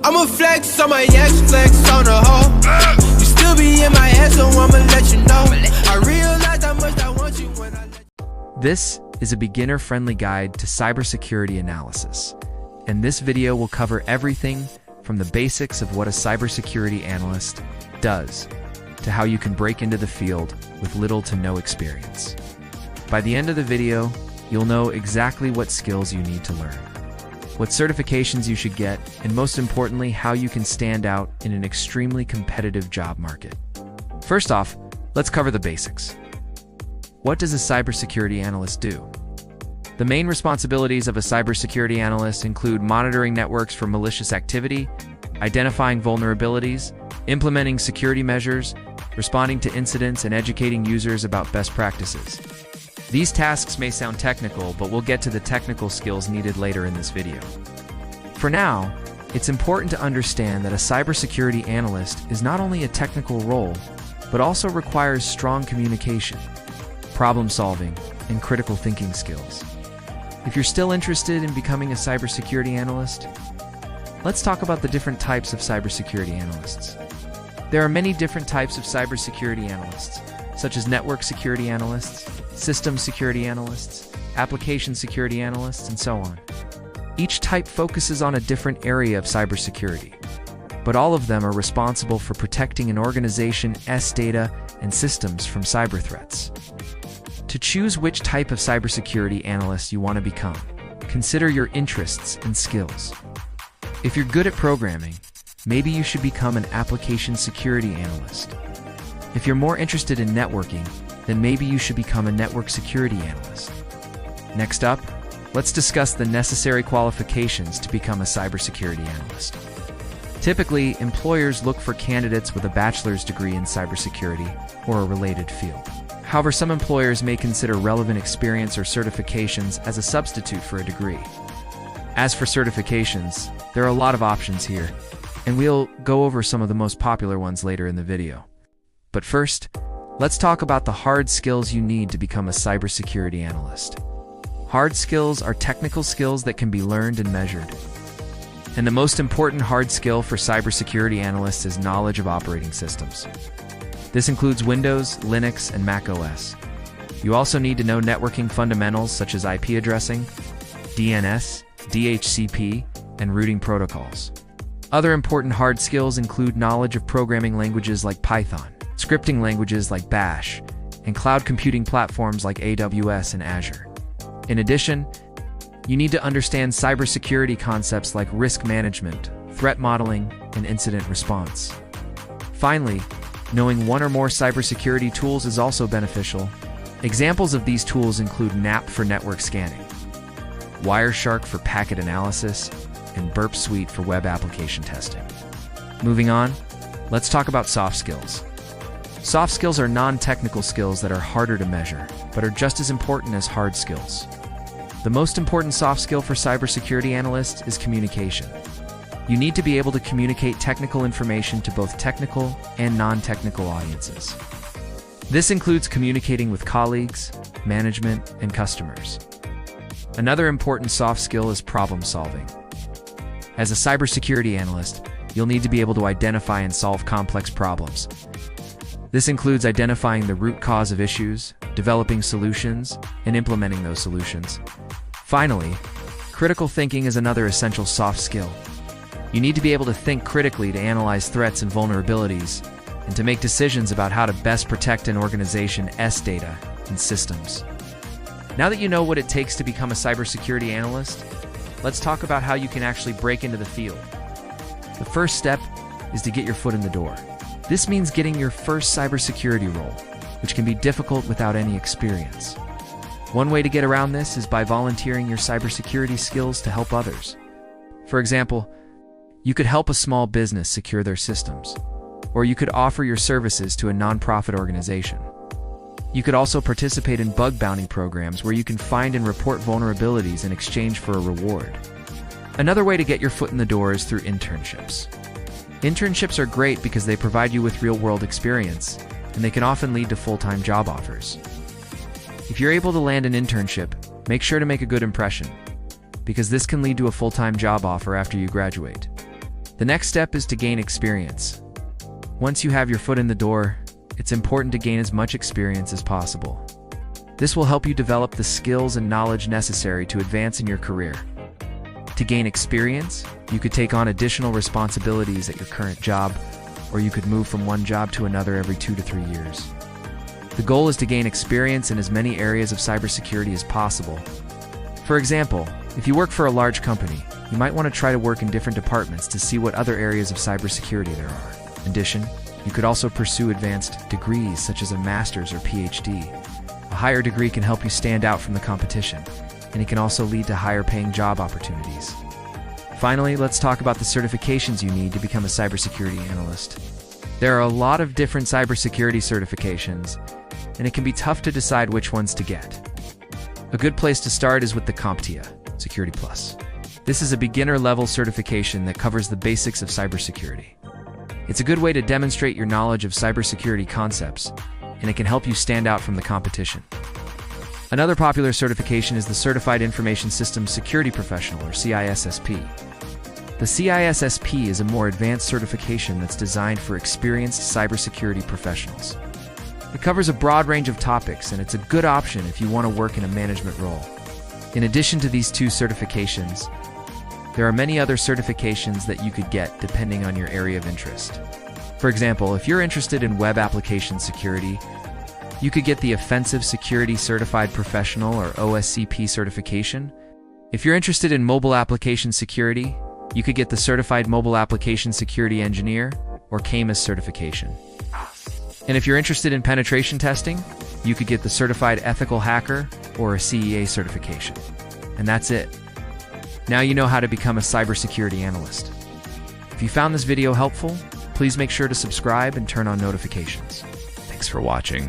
I'ma flex on my ex, flex on the hoe. You still be in my head, so I'ma let you know. I realize how much I want you when I let you. This is a beginner-friendly guide to cybersecurity analysis, and this video will cover everything from the basics of what a cybersecurity analyst does to how you can break into the field with little to no experience. By the end of the video, you'll know exactly what skills you need to learn, what certifications you should get, and most importantly, how you can stand out in an extremely competitive job market. First off, let's cover the basics. What does a cybersecurity analyst do? The main responsibilities of a cybersecurity analyst include monitoring networks for malicious activity, identifying vulnerabilities, implementing security measures, responding to incidents, and educating users about best practices. These tasks may sound technical, but we'll get to the technical skills needed later in this video. For now, it's important to understand that a cybersecurity analyst is not only a technical role, but also requires strong communication, problem solving, and critical thinking skills. If you're still interested in becoming a cybersecurity analyst, let's talk about the different types of cybersecurity analysts. There are many different types of cybersecurity analysts, such as network security analysts, system security analysts, application security analysts, and so on. Each type focuses on a different area of cybersecurity, but all of them are responsible for protecting an organization's data and systems from cyber threats. To choose which type of cybersecurity analyst you want to become, consider your interests and skills. If you're good at programming, maybe you should become an application security analyst. If you're more interested in networking, then maybe you should become a network security analyst. Next up, let's discuss the necessary qualifications to become a cybersecurity analyst. Typically, employers look for candidates with a bachelor's degree in cybersecurity or a related field. However, some employers may consider relevant experience or certifications as a substitute for a degree. As for certifications, there are a lot of options here, and we'll go over some of the most popular ones later in the video. But first, let's talk about the hard skills you need to become a cybersecurity analyst. Hard skills are technical skills that can be learned and measured. And the most important hard skill for cybersecurity analysts is knowledge of operating systems. This includes Windows, Linux, and Mac OS. You also need to know networking fundamentals such as IP addressing, DNS, DHCP, and routing protocols. Other important hard skills include knowledge of programming languages like Python, scripting languages like Bash, and cloud computing platforms like AWS and Azure. In addition, you need to understand cybersecurity concepts like risk management, threat modeling, and incident response. Finally, knowing one or more cybersecurity tools is also beneficial. Examples of these tools include NAP for network scanning, Wireshark for packet analysis, and Burp Suite for web application testing. Moving on, let's talk about soft skills. Soft skills are non-technical skills that are harder to measure, but are just as important as hard skills. The most important soft skill for cybersecurity analysts is communication. You need to be able to communicate technical information to both technical and non-technical audiences. This includes communicating with colleagues, management, and customers. Another important soft skill is problem solving. As a cybersecurity analyst, you'll need to be able to identify and solve complex problems. This includes identifying the root cause of issues, developing solutions, and implementing those solutions. Finally, critical thinking is another essential soft skill. You need to be able to think critically to analyze threats and vulnerabilities, and to make decisions about how to best protect an organization's data and systems. Now that you know what it takes to become a cybersecurity analyst, let's talk about how you can actually break into the field. The first step is to get your foot in the door. This means getting your first cybersecurity role, which can be difficult without any experience. One way to get around this is by volunteering your cybersecurity skills to help others. For example, you could help a small business secure their systems, or you could offer your services to a nonprofit organization. You could also participate in bug bounty programs where you can find and report vulnerabilities in exchange for a reward. Another way to get your foot in the door is through internships. Internships are great because they provide you with real-world experience, and they can often lead to full-time job offers. If you're able to land an internship, make sure to make a good impression, because this can lead to a full-time job offer after you graduate. The next step is to gain experience. Once you have your foot in the door, it's important to gain as much experience as possible. This will help you develop the skills and knowledge necessary to advance in your career. To gain experience, you could take on additional responsibilities at your current job, or you could move from one job to another every 2 to 3 years. The goal is to gain experience in as many areas of cybersecurity as possible. For example, if you work for a large company, you might want to try to work in different departments to see what other areas of cybersecurity there are. In addition, you could also pursue advanced degrees such as a master's or PhD. A higher degree can help you stand out from the competition, and it can also lead to higher paying job opportunities. Finally, let's talk about the certifications you need to become a cybersecurity analyst. There are a lot of different cybersecurity certifications, and it can be tough to decide which ones to get. A good place to start is with the CompTIA Security Plus. This is a beginner-level certification that covers the basics of cybersecurity. It's a good way to demonstrate your knowledge of cybersecurity concepts, and it can help you stand out from the competition. Another popular certification is the Certified Information Systems Security Professional, or CISSP. The CISSP is a more advanced certification that's designed for experienced cybersecurity professionals. It covers a broad range of topics, and it's a good option if you want to work in a management role. In addition to these two certifications, there are many other certifications that you could get depending on your area of interest. For example, if you're interested in web application security, you could get the Offensive Security Certified Professional, or OSCP certification. If you're interested in mobile application security, you could get the Certified Mobile Application Security Engineer, or CAMAS certification. And if you're interested in penetration testing, you could get the Certified Ethical Hacker, or a CEA certification. And that's it. Now you know how to become a cybersecurity analyst. If you found this video helpful, please make sure to subscribe and turn on notifications. Thanks for watching.